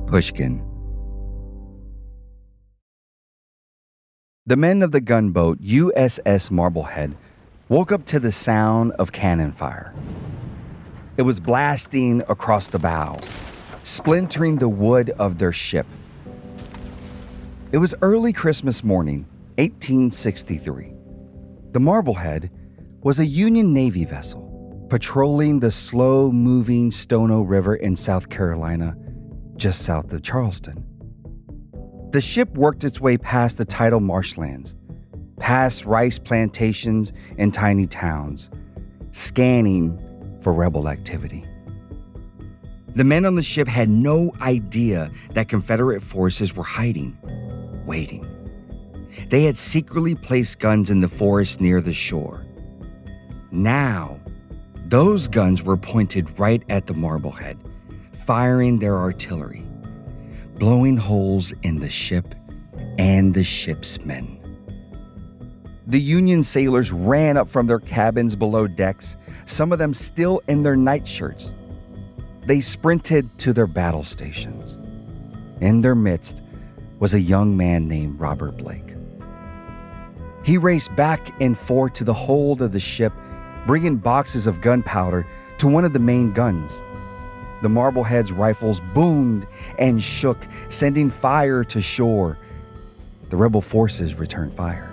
Pushkin. The men of the gunboat USS Marblehead woke up to the sound of cannon fire. It was blasting across the bow, splintering the wood of their ship. It was early Christmas morning, 1863. The Marblehead was a Union Navy vessel patrolling the slow-moving Stono River in South Carolina, just south of Charleston. The ship worked its way past the tidal marshlands, past rice plantations and tiny towns, scanning for rebel activity. The men on the ship had no idea that Confederate forces were hiding, waiting. They had secretly placed guns in the forest near the shore. Now, those guns were pointed right at the Marblehead, firing their artillery, blowing holes in the ship and the ship's men. The Union sailors ran up from their cabins below decks, some of them still in their nightshirts. They sprinted to their battle stations. In their midst was a young man named Robert Blake. He raced back and forth to the hold of the ship, bringing boxes of gunpowder to one of the main guns. The Marblehead's rifles boomed and shook, sending fire to shore. The rebel forces returned fire.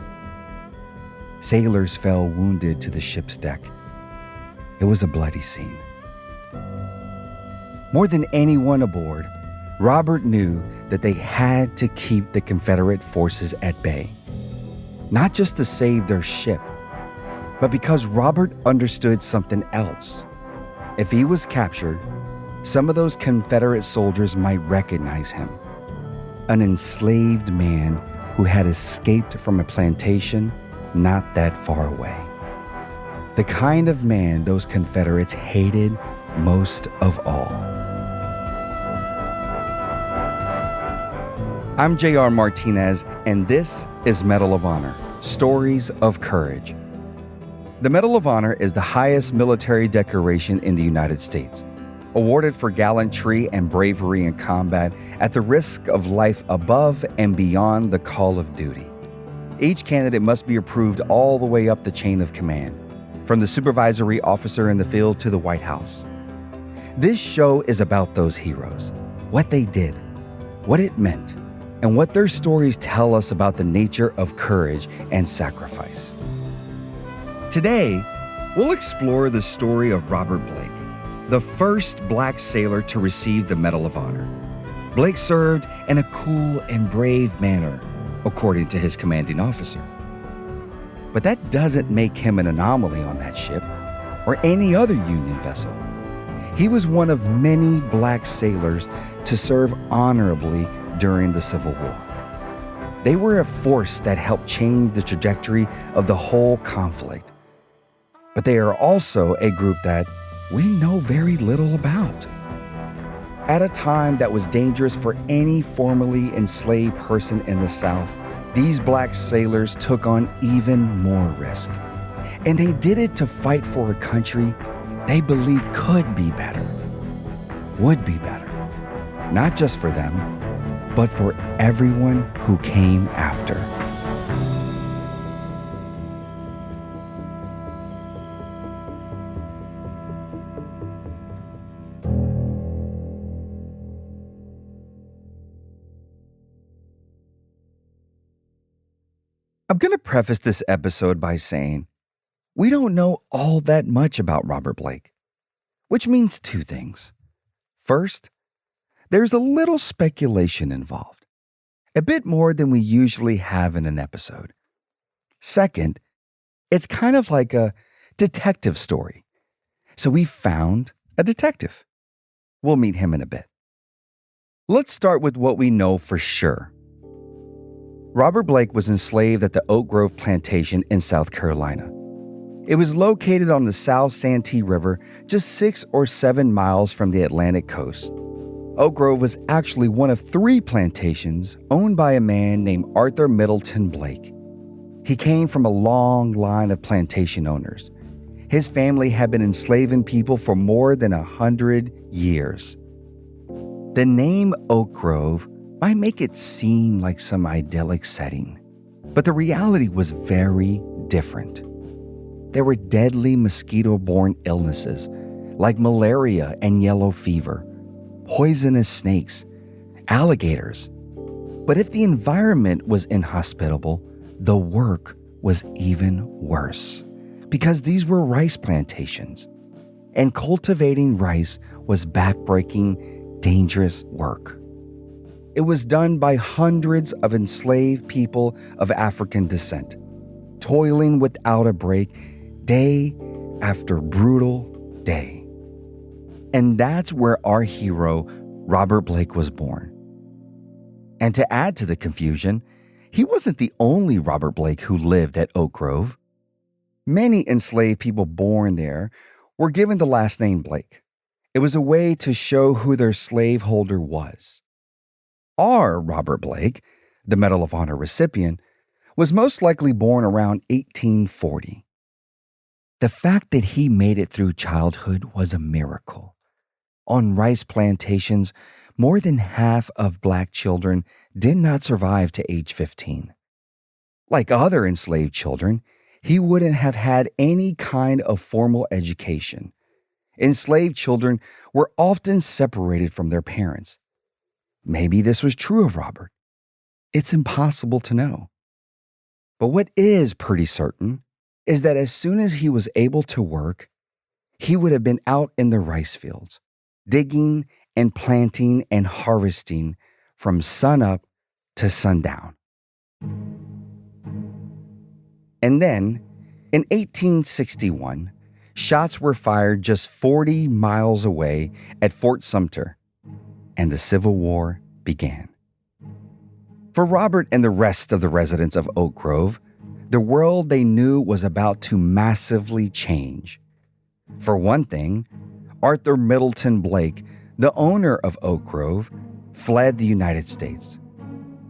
Sailors fell wounded to the ship's deck. It was a bloody scene. More than anyone aboard, Robert knew that they had to keep the Confederate forces at bay, not just to save their ship, but because Robert understood something else. If he was captured, some of those Confederate soldiers might recognize him, an enslaved man who had escaped from a plantation not that far away. The kind of man those Confederates hated most of all. I'm J.R. Martinez, and this is Medal of Honor, Stories of Courage. The Medal of Honor is the highest military decoration in the United States, awarded for gallantry and bravery in combat at the risk of life above and beyond the call of duty. Each candidate must be approved all the way up the chain of command, from the supervisory officer in the field to the White House. This show is about those heroes, what they did, what it meant, and what their stories tell us about the nature of courage and sacrifice. Today, we'll explore the story of Robert Blake, the first Black sailor to receive the Medal of Honor. Blake served in a cool and brave manner, according to his commanding officer. But that doesn't make him an anomaly on that ship or any other Union vessel. He was one of many Black sailors to serve honorably during the Civil War. They were a force that helped change the trajectory of the whole conflict. But they are also a group that we know very little about. At a time that was dangerous for any formerly enslaved person in the South, these Black sailors took on even more risk. And they did it to fight for a country they believed could be better, would be better, not just for them, but for everyone who came after. I'm going to preface this episode by saying we don't know all that much about Robert Blake, which means two things. First, there's a little speculation involved, a bit more than we usually have in an episode. Second, it's kind of like a detective story. So we found a detective. We'll meet him in a bit. Let's start with what we know for sure. Robert Blake was enslaved at the Oak Grove plantation in South Carolina. It was located on the South Santee River, just 6 or 7 miles from the Atlantic coast. Oak Grove was actually one of 3 plantations owned by a man named Arthur Middleton Blake. He came from a long line of plantation owners. His family had been enslaving people for more than 100 years. The name Oak Grove might make it seem like some idyllic setting, but the reality was very different. There were deadly mosquito-borne illnesses like malaria and yellow fever, poisonous snakes, alligators. But if the environment was inhospitable, the work was even worse because these were rice plantations, and cultivating rice was backbreaking, dangerous work. It was done by hundreds of enslaved people of African descent, toiling without a break, day after brutal day. And that's where our hero, Robert Blake, was born. And to add to the confusion, he wasn't the only Robert Blake who lived at Oak Grove. Many enslaved people born there were given the last name Blake. It was a way to show who their slaveholder was. Our Robert Blake, the Medal of Honor recipient, was most likely born around 1840. The fact that he made it through childhood was a miracle. On rice plantations, more than half of Black children did not survive to age 15. Like other enslaved children, he wouldn't have had any kind of formal education. Enslaved children were often separated from their parents. Maybe this was true of Robert. It's impossible to know. But what is pretty certain is that as soon as he was able to work, he would have been out in the rice fields, digging and planting and harvesting from sunup to sundown. And then, in 1861, shots were fired just 40 miles away at Fort Sumter, and the Civil War began. For Robert and the rest of the residents of Oak Grove, the world they knew was about to massively change. For one thing, Arthur Middleton Blake, the owner of Oak Grove, fled the United States.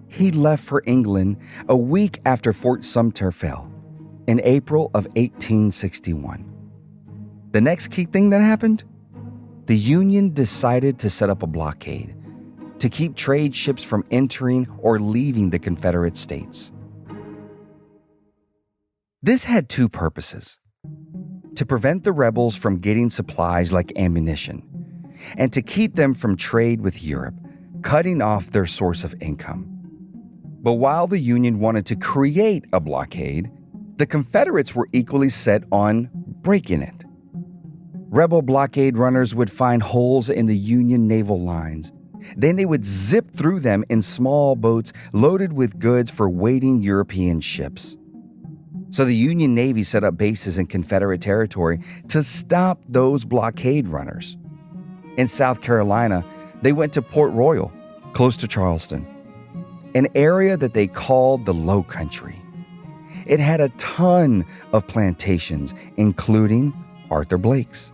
He left for England a week after Fort Sumter fell, in April of 1861. The next key thing that happened? The Union decided to set up a blockade to keep trade ships from entering or leaving the Confederate States. This had two purposes: to prevent the rebels from getting supplies like ammunition, and to keep them from trade with Europe, cutting off their source of income. But while the Union wanted to create a blockade, the Confederates were equally set on breaking it. Rebel blockade runners would find holes in the Union naval lines. Then they would zip through them in small boats loaded with goods for waiting European ships. So the Union Navy set up bases in Confederate territory to stop those blockade runners. In South Carolina, they went to Port Royal, close to Charleston, an area that they called the Low Country. It had a ton of plantations, including Arthur Blake's.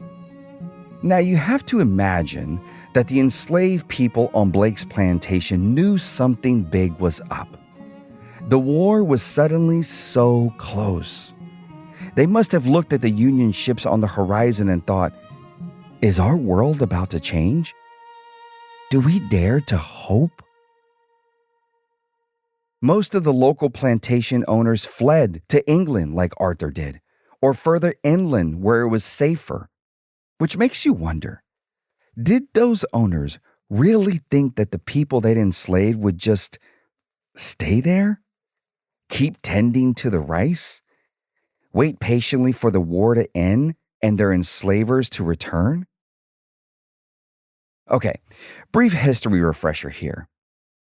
Now you have to imagine that the enslaved people on Blake's plantation knew something big was up. The war was suddenly so close. They must have looked at the Union ships on the horizon and thought, is our world about to change? Do we dare to hope? Most of the local plantation owners fled to England like Arthur did, or further inland where it was safer. Which makes you wonder, did those owners really think that the people they'd enslaved would just stay there? Keep tending to the rice? Wait patiently for the war to end and their enslavers to return? Okay, brief history refresher here.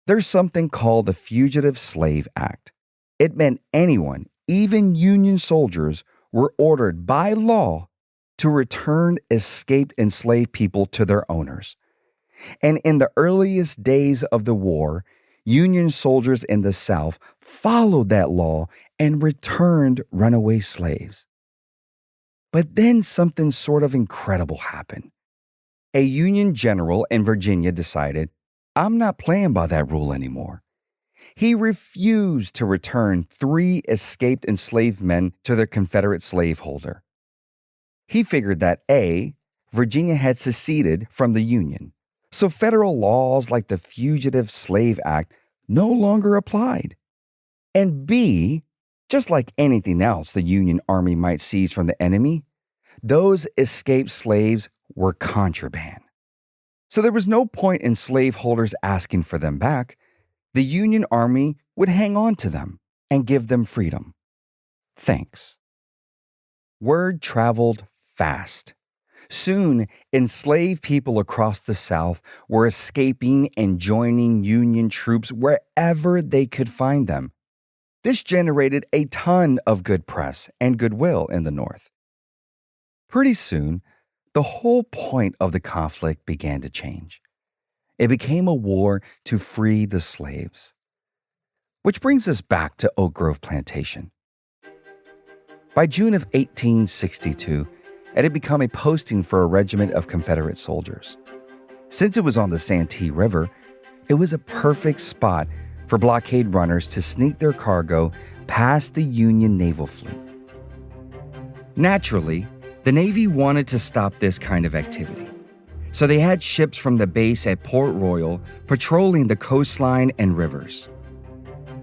There's something called the Fugitive Slave Act. It meant anyone, even Union soldiers, were ordered by law to return escaped enslaved people to their owners. And in the earliest days of the war, Union soldiers in the South followed that law and returned runaway slaves. But then something sort of incredible happened. A Union general in Virginia decided, I'm not playing by that rule anymore. He refused to return 3 escaped enslaved men to their Confederate slaveholder. He figured that A, Virginia had seceded from the Union, So federal laws like the Fugitive Slave Act no longer applied. And B, just like anything else the Union Army might seize from the enemy, those escaped slaves were contraband. So there was no point in slaveholders asking for them back. The Union Army would hang on to them and give them freedom. Thanks. Word traveled fast. Soon, enslaved people across the South were escaping and joining Union troops wherever they could find them. This generated a ton of good press and goodwill in the North. Pretty soon, the whole point of the conflict began to change. It became a war to free the slaves. Which brings us back to Oak Grove Plantation. By June of 1862, it had become a posting for a regiment of Confederate soldiers. Since it was on the Santee River, it was a perfect spot for blockade runners to sneak their cargo past the Union naval fleet. Naturally, the Navy wanted to stop this kind of activity, so they had ships from the base at Port Royal patrolling the coastline and rivers.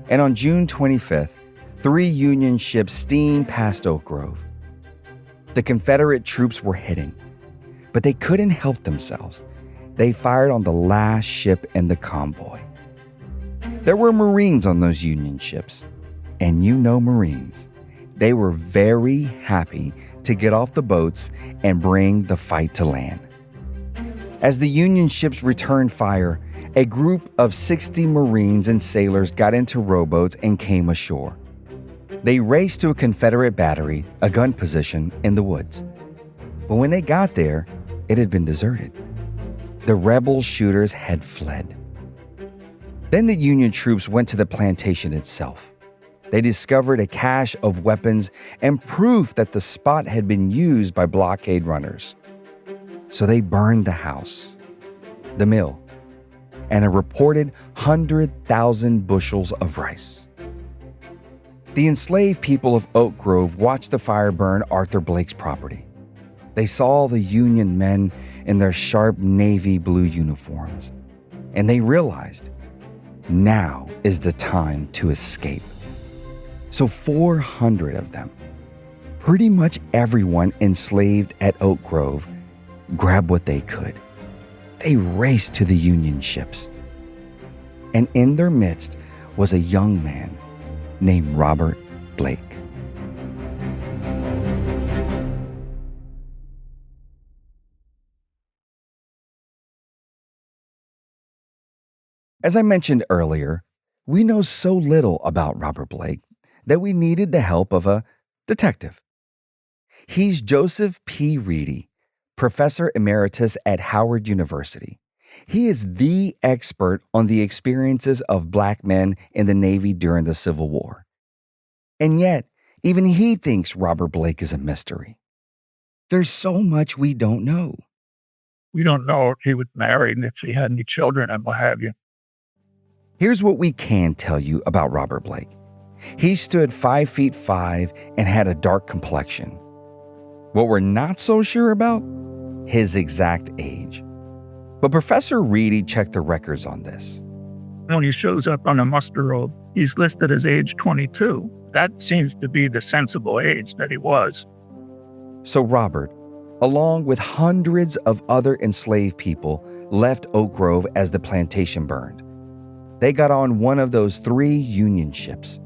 And on June 25th, 3 Union ships steamed past Oak Grove. The Confederate troops were hidden, but they couldn't help themselves. They fired on the last ship in the convoy. There were Marines on those Union ships, and you know Marines. They were very happy to get off the boats and bring the fight to land. As the Union ships returned fire, a group of 60 Marines and sailors got into rowboats and came ashore. They raced to a Confederate battery, a gun position in the woods. But when they got there, it had been deserted. The rebel shooters had fled. Then the Union troops went to the plantation itself. They discovered a cache of weapons and proof that the spot had been used by blockade runners. So they burned the house, the mill, and a reported 100,000 bushels of rice. The enslaved people of Oak Grove watched the fire burn Arthur Blake's property. They saw the Union men in their sharp navy blue uniforms, and they realized now is the time to escape. So 400 of them, pretty much everyone enslaved at Oak Grove, grabbed what they could. They raced to the Union ships. And in their midst was a young man named Robert Blake. As I mentioned earlier, we know so little about Robert Blake that we needed the help of a detective. He's Joseph P. Reedy, Professor Emeritus at Howard University. He is the expert on the experiences of Black men in the Navy during the Civil War. And yet, even he thinks Robert Blake is a mystery. There's so much we don't know. We don't know if he was married and if he had any children and what have you. Here's what we can tell you about Robert Blake. He stood 5'5" and had a dark complexion. What we're not so sure about? His exact age. But Professor Reedy checked the records on this. When he shows up on a muster roll, he's listed as age 22. That seems to be the sensible age that he was. So Robert, along with hundreds of other enslaved people, left Oak Grove as the plantation burned. They got on one of those 3 Union ships.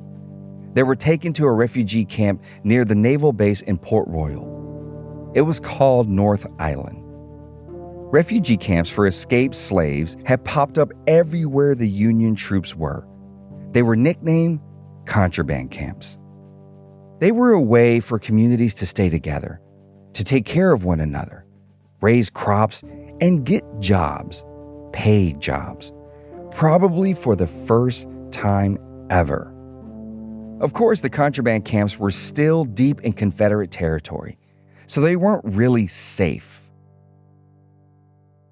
They were taken to a refugee camp near the naval base in Port Royal. It was called North Island. Refugee camps for escaped slaves had popped up everywhere the Union troops were. They were nicknamed contraband camps. They were a way for communities to stay together, to take care of one another, raise crops, and get jobs, paid jobs, probably for the first time ever. Of course, the contraband camps were still deep in Confederate territory, so they weren't really safe.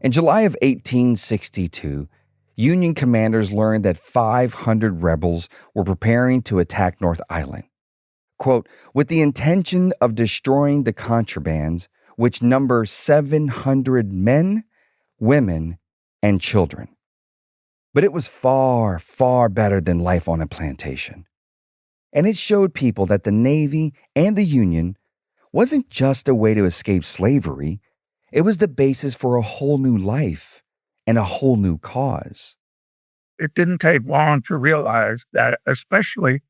In July of 1862, Union commanders learned that 500 rebels were preparing to attack North Island, quote, with the intention of destroying the contrabands, which number 700 men, women, and children. But it was far, far better than life on a plantation. And it showed people that the Navy and the Union wasn't just a way to escape slavery, it was the basis for a whole new life and a whole new cause. It didn't take long to realize that, especially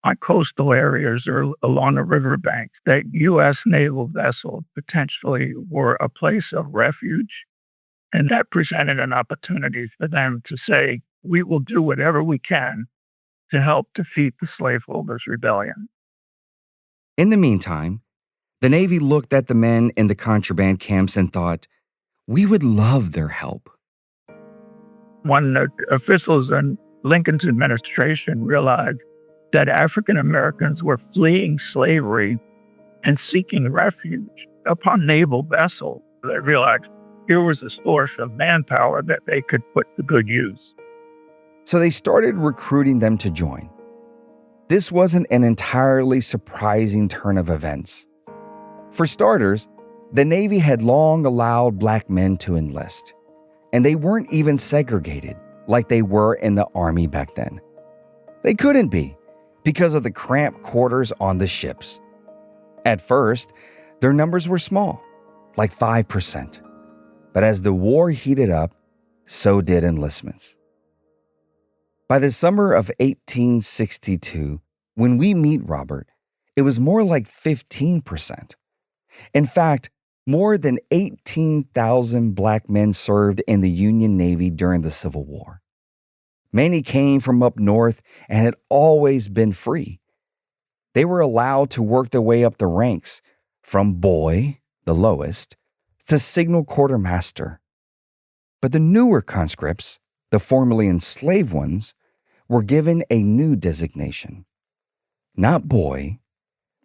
on coastal areas or along the riverbanks, that U.S. naval vessels potentially were a place of refuge. And that presented an opportunity for them to say, we will do whatever we can to help defeat the slaveholders' rebellion. In the meantime, the Navy looked at the men in the contraband camps and thought, we would love their help. When the officials in Lincoln's administration realized that African Americans were fleeing slavery and seeking refuge upon naval vessels, they realized here was a source of manpower that they could put to good use. So they started recruiting them to join. This wasn't an entirely surprising turn of events. For starters, the Navy had long allowed black men to enlist, and they weren't even segregated like they were in the Army back then. They couldn't be because of the cramped quarters on the ships. At first, their numbers were small, like 5%. But as the war heated up, so did enlistments. By the summer of 1862, when we meet Robert, it was more like 15%. In fact, more than 18,000 black men served in the Union Navy during the Civil War. Many came from up north and had always been free. They were allowed to work their way up the ranks, from boy, the lowest, to signal quartermaster. But the newer conscripts, the formerly enslaved ones, were given a new designation. Not boy,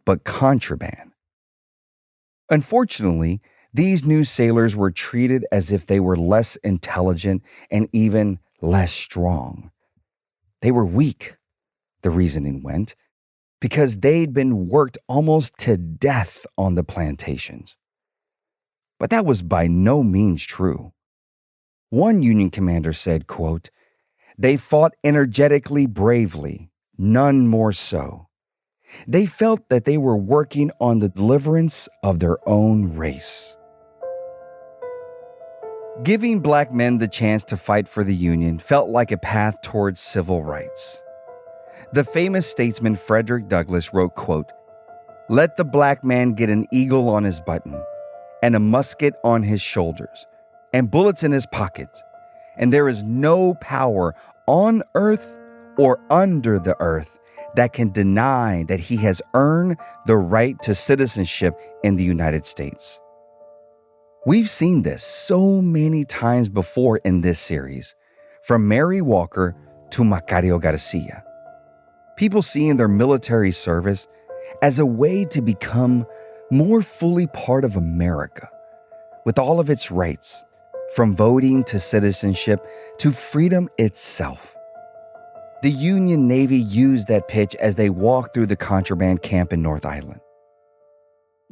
but contraband. Unfortunately, these new sailors were treated as if they were less intelligent and even less strong. They were weak, the reasoning went, because they'd been worked almost to death on the plantations. But that was by no means true. One Union commander said, quote, "They fought energetically, bravely, none more so. They felt that they were working on the deliverance of their own race." Giving black men the chance to fight for the Union felt like a path towards civil rights. The famous statesman Frederick Douglass wrote, quote, "Let the black man get an eagle on his button, and a musket on his shoulders, and bullets in his pockets, and there is no power on earth or under the earth that can deny that he has earned the right to citizenship in the United States." We've seen this so many times before in this series, from Mary Walker to Macario Garcia. People seeing their military service as a way to become more fully part of America, with all of its rights, from voting to citizenship to freedom itself. The Union Navy used that pitch as they walked through the contraband camp in North Island.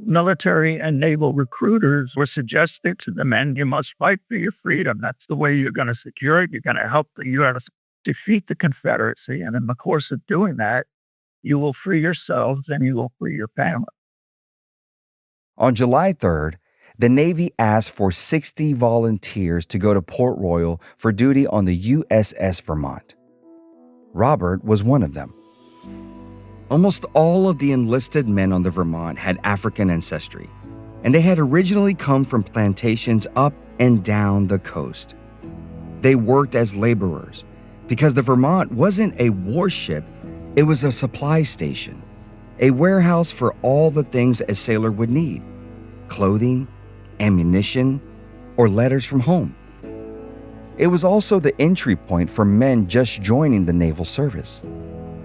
Military and naval recruiters were suggesting to the men, you must fight for your freedom. That's the way you're going to secure it. You're going to help the U.S. defeat the Confederacy. And in the course of doing that, you will free yourselves and you will free your family. On July 3rd, the Navy asked for 60 volunteers to go to Port Royal for duty on the USS Vermont. Robert was one of them. Almost all of the enlisted men on the Vermont had African ancestry, and they had originally come from plantations up and down the coast. They worked as laborers because the Vermont wasn't a warship, it was a supply station, a warehouse for all the things a sailor would need: clothing, ammunition, or letters from home. It was also the entry point for men just joining the naval service.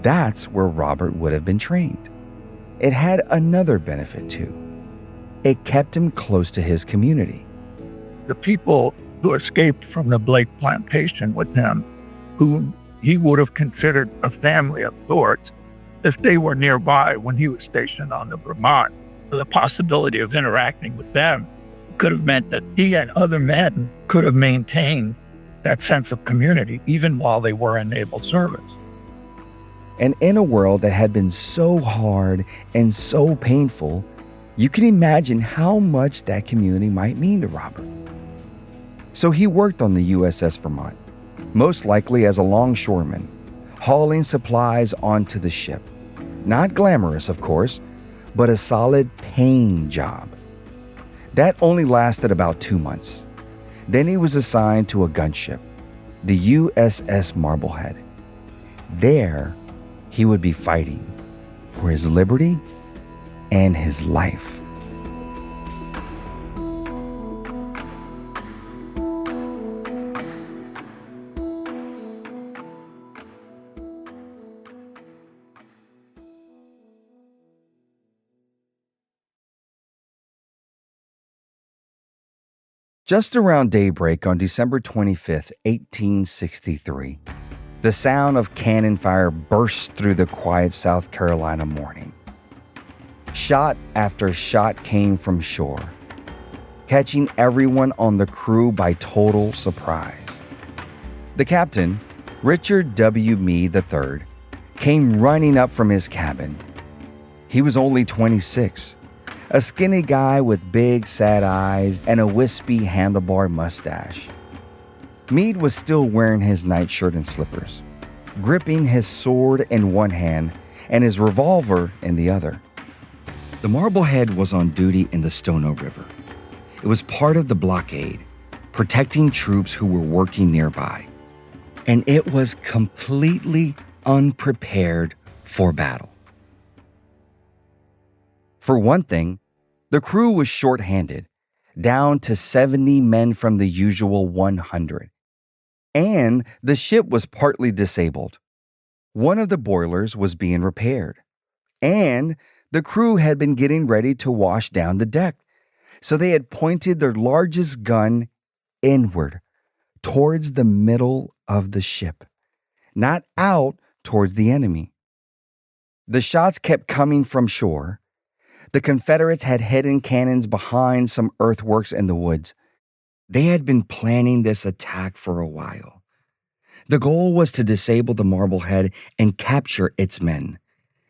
That's where Robert would have been trained. It had another benefit too. It kept him close to his community. The people who escaped from the Blake plantation with him, whom he would have considered a family of sorts, if they were nearby when he was stationed on the Vermont, the possibility of interacting with them could have meant that he and other men could have maintained that sense of community, even while they were in naval service. And in a world that had been so hard and so painful, you can imagine how much that community might mean to Robert. So he worked on the USS Vermont, most likely as a longshoreman, hauling supplies onto the ship. Not glamorous, of course, but a solid paying job. That only lasted about 2 months. Then he was assigned to a gunship, the USS Marblehead. There, he would be fighting for his liberty and his life. Just around daybreak on December 25th, 1863, the sound of cannon fire burst through the quiet South Carolina morning. Shot after shot came from shore, catching everyone on the crew by total surprise. The captain, Richard W. Meade III, came running up from his cabin. He was only 26. A skinny guy with big, sad eyes and a wispy handlebar mustache. Meade was still wearing his nightshirt and slippers, gripping his sword in one hand and his revolver in the other. The Marblehead was on duty in the Stono River. It was part of the blockade, protecting troops who were working nearby. And it was completely unprepared for battle. For one thing, the crew was short-handed, down to 70 men from the usual 100. And the ship was partly disabled. One of the boilers was being repaired. And the crew had been getting ready to wash down the deck, so they had pointed their largest gun inward, towards the middle of the ship, not out towards the enemy. The shots kept coming from shore. The Confederates had hidden cannons behind some earthworks in the woods. They had been planning this attack for a while. The goal was to disable the Marblehead and capture its men.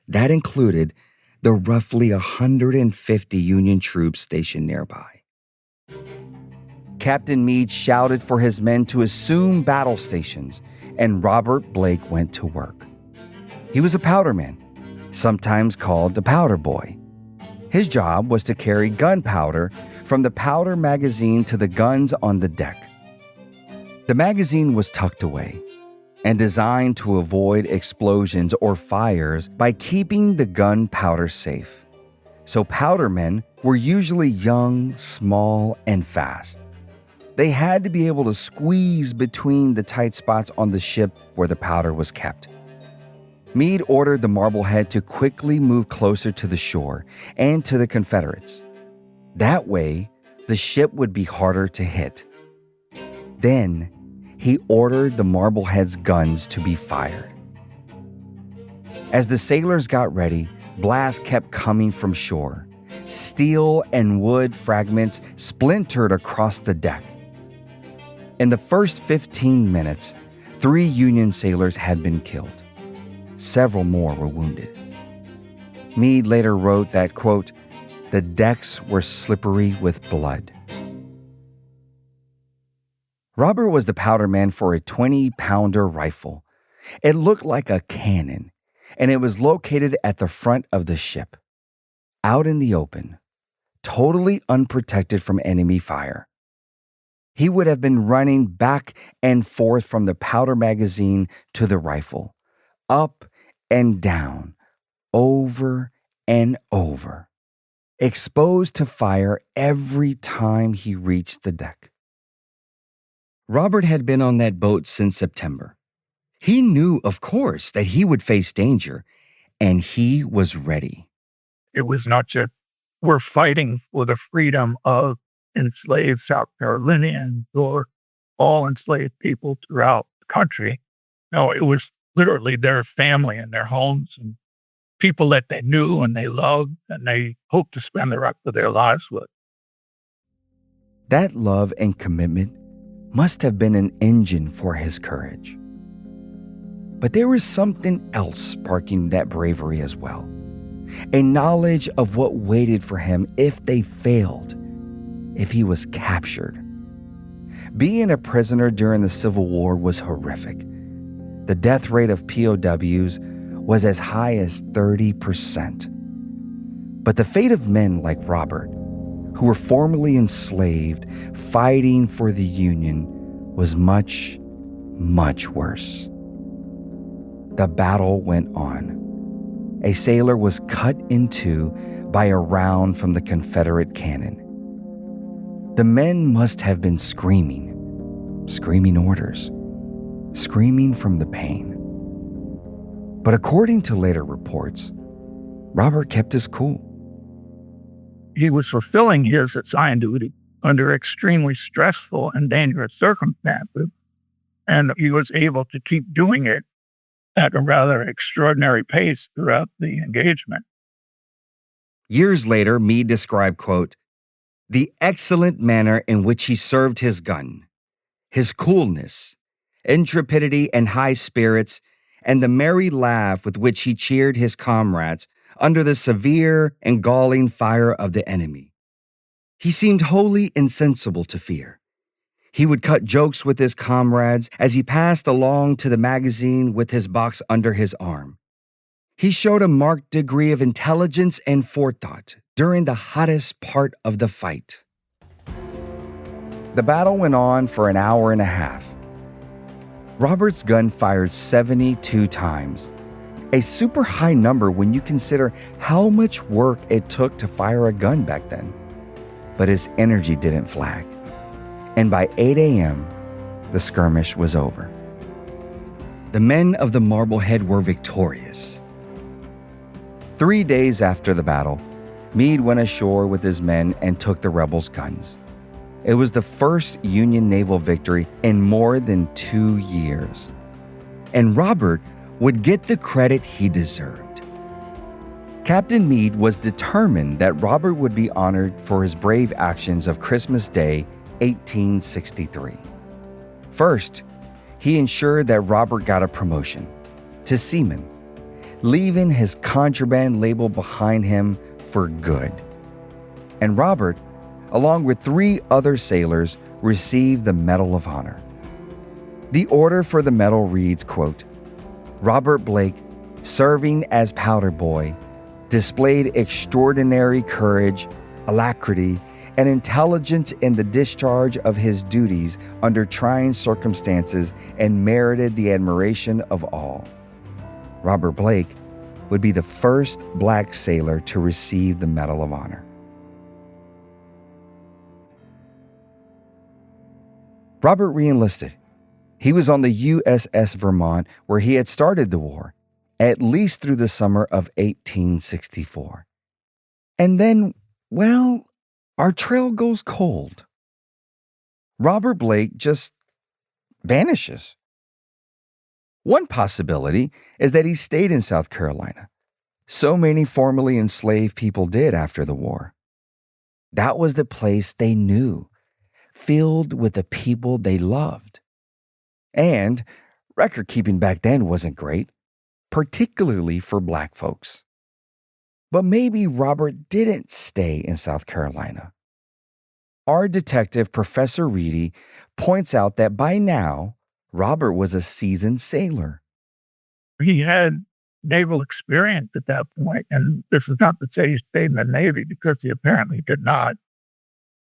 That included the roughly 150 Union troops stationed nearby. Captain Meade shouted for his men to assume battle stations, and Robert Blake went to work. He was a powderman, sometimes called the powder boy. His job was to carry gunpowder from the powder magazine to the guns on the deck. The magazine was tucked away and designed to avoid explosions or fires by keeping the gunpowder safe. So powdermen were usually young, small, and fast. They had to be able to squeeze between the tight spots on the ship where the powder was kept. Meade ordered the Marblehead to quickly move closer to the shore and to the Confederates. That way, the ship would be harder to hit. Then, he ordered the Marblehead's guns to be fired. As the sailors got ready, blasts kept coming from shore. Steel and wood fragments splintered across the deck. In the first 15 minutes, 3 Union sailors had been killed. Several more were wounded. Meade later wrote that, quote, "The decks were slippery with blood." Robert was the powderman for a 20-pounder rifle. It looked like a cannon, and it was located at the front of the ship, out in the open, totally unprotected from enemy fire. He would have been running back and forth from the powder magazine to the rifle, up and down, over and over, exposed to fire every time he reached the deck. Robert had been on that boat since September. He knew, of course, that he would face danger, and he was ready. It was not just we're fighting for the freedom of enslaved South Carolinians or all enslaved people throughout the country. No, it was literally their family and their homes and people that they knew and they loved and they hoped to spend the rest of their lives with. That love and commitment must have been an engine for his courage. But there was something else sparking that bravery as well. A knowledge of what waited for him if they failed, if he was captured. Being a prisoner during the Civil War was horrific. The death rate of POWs was as high as 30%. But the fate of men like Robert, who were formerly enslaved, fighting for the Union, was much, much worse. The battle went on. A sailor was cut in two by a round from the Confederate cannon. The men must have been screaming orders, screaming from the pain. But according to later reports, Robert kept his cool. He was fulfilling his assigned duty under extremely stressful and dangerous circumstances, and he was able to keep doing it at a rather extraordinary pace throughout the engagement. Years later, Meade described, quote, "the excellent manner in which he served his gun, his coolness, intrepidity, and high spirits, and the merry laugh with which he cheered his comrades under the severe and galling fire of the enemy. He seemed wholly insensible to fear. He would cut jokes with his comrades as he passed along to the magazine with his box under his arm. He showed a marked degree of intelligence and forethought during the hottest part of the fight." The battle went on for an hour and a half. Robert's gun fired 72 times, a super high number when you consider how much work it took to fire a gun back then. But his energy didn't flag. And by 8 a.m., the skirmish was over. The men of the Marblehead were victorious. 3 days after the battle, Meade went ashore with his men and took the rebels' guns. It was the first Union naval victory in more than 2 years. And Robert would get the credit he deserved. Captain Meade was determined that Robert would be honored for his brave actions of Christmas Day, 1863. First, he ensured that Robert got a promotion to seaman, leaving his contraband label behind him for good. And Robert, along with 3 other sailors, received the Medal of Honor. The order for the medal reads, quote, "Robert Blake, serving as powder boy, displayed extraordinary courage, alacrity, and intelligence in the discharge of his duties under trying circumstances and merited the admiration of all." Robert Blake would be the first black sailor to receive the Medal of Honor. Robert reenlisted. He was on the USS Vermont, where he had started the war, at least through the summer of 1864. And then, well, our trail goes cold. Robert Blake just vanishes. One possibility is that he stayed in South Carolina. So many formerly enslaved people did after the war. That was the place they knew, filled with the people they loved. And record keeping back then wasn't great, particularly for black folks. But maybe Robert didn't stay in South Carolina. Our detective, Professor Reedy, points out that by now, Robert was a seasoned sailor. He had naval experience at that point, and this is not to say he stayed in the Navy, because he apparently did not,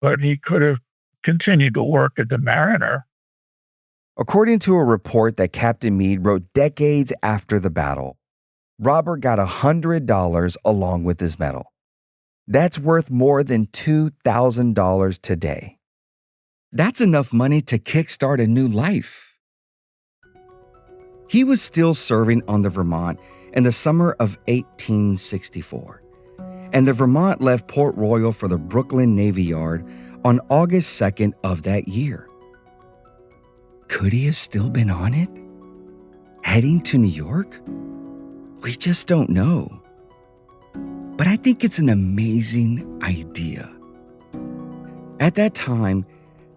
but he could have continued to work as a mariner. According to a report that Captain Meade wrote decades after the battle, Robert got $100 along with his medal. That's worth more than $2,000 today. That's enough money to kickstart a new life. He was still serving on the Vermont in the summer of 1864, and the Vermont left Port Royal for the Brooklyn Navy Yard on August 2nd of that year. Could he have still been on it? Heading to New York? We just don't know. But I think it's an amazing idea. At that time,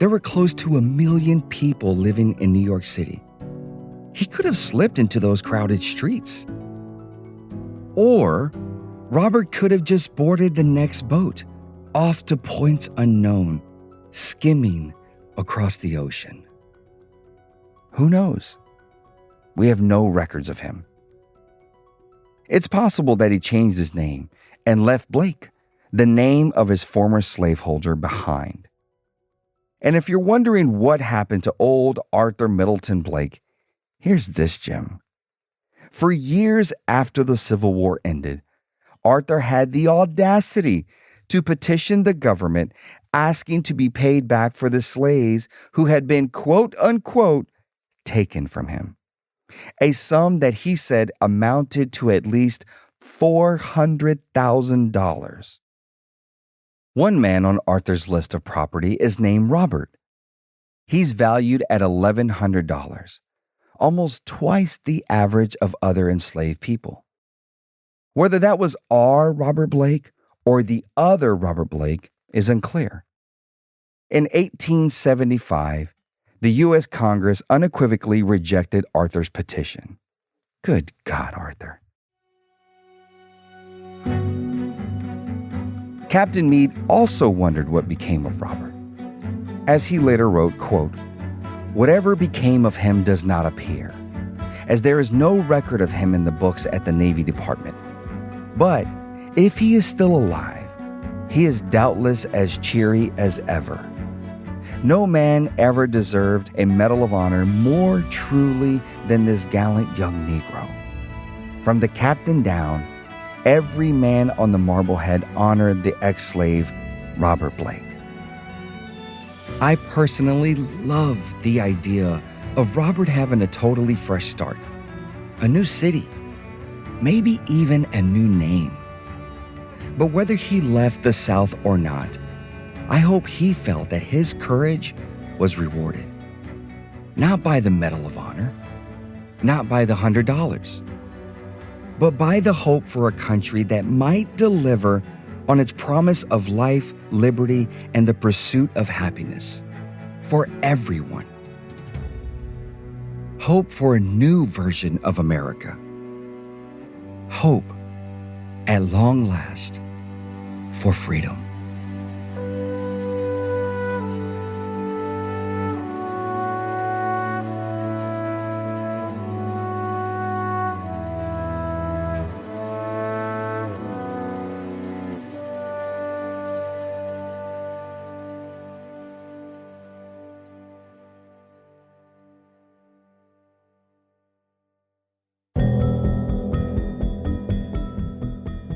There were close to 1 million people living in New York City. He could have slipped into those crowded streets. Or Robert could have just boarded the next boat, off to points unknown, skimming across the ocean. Who knows? We have no records of him. It's possible that he changed his name and left Blake, the name of his former slaveholder, behind. And if you're wondering what happened to old Arthur Middleton Blake, here's this gem. For years after the Civil War ended, Arthur had the audacity to petition the government asking to be paid back for the slaves who had been, quote unquote, taken from him. A sum that he said amounted to at least $400,000. One man on Arthur's list of property is named Robert. He's valued at $1,100, almost twice the average of other enslaved people. Whether that was our Robert Blake or the other Robert Blake is unclear. In 1875, the U.S. Congress unequivocally rejected Arthur's petition. Good God, Arthur. Captain Meade also wondered what became of Robert. As he later wrote, quote, "Whatever became of him does not appear, as there is no record of him in the books at the Navy Department. But if he is still alive, he is doubtless as cheery as ever. No man ever deserved a Medal of Honor more truly than this gallant young Negro. From the captain down, every man on the Marblehead honored the ex-slave Robert Blake." I personally love the idea of Robert having a totally fresh start, a new city, maybe even a new name. But whether he left the South or not, I hope he felt that his courage was rewarded. Not by the Medal of Honor, not by the $100, but by the hope for a country that might deliver on its promise of life, liberty, and the pursuit of happiness for everyone. Hope for a new version of America. Hope, at long last, for freedom.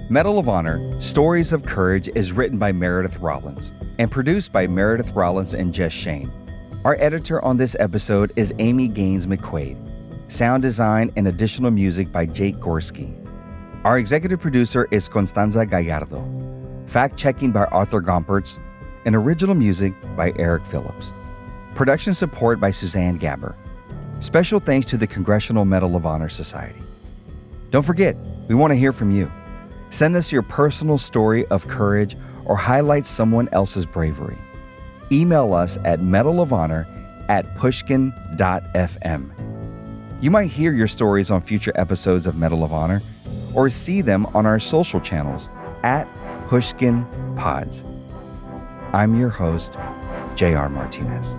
Medal of Honor, Stories of Courage is written by Meredith Rollins and produced by Meredith Rollins and Jess Shane. Our editor on this episode is Amy Gaines McQuaid. Sound design and additional music by Jake Gorski. Our executive producer is Constanza Gallardo. Fact-checking by Arthur Gompertz and original music by Eric Phillips. Production support by Suzanne Gabber. Special thanks to the Congressional Medal of Honor Society. Don't forget, we want to hear from you. Send us your personal story of courage or highlight someone else's bravery. Email us at medalofhonor@pushkin.fm. You might hear your stories on future episodes of Medal of Honor or see them on our social channels at Pushkin Pods. I'm your host, J.R. Martinez.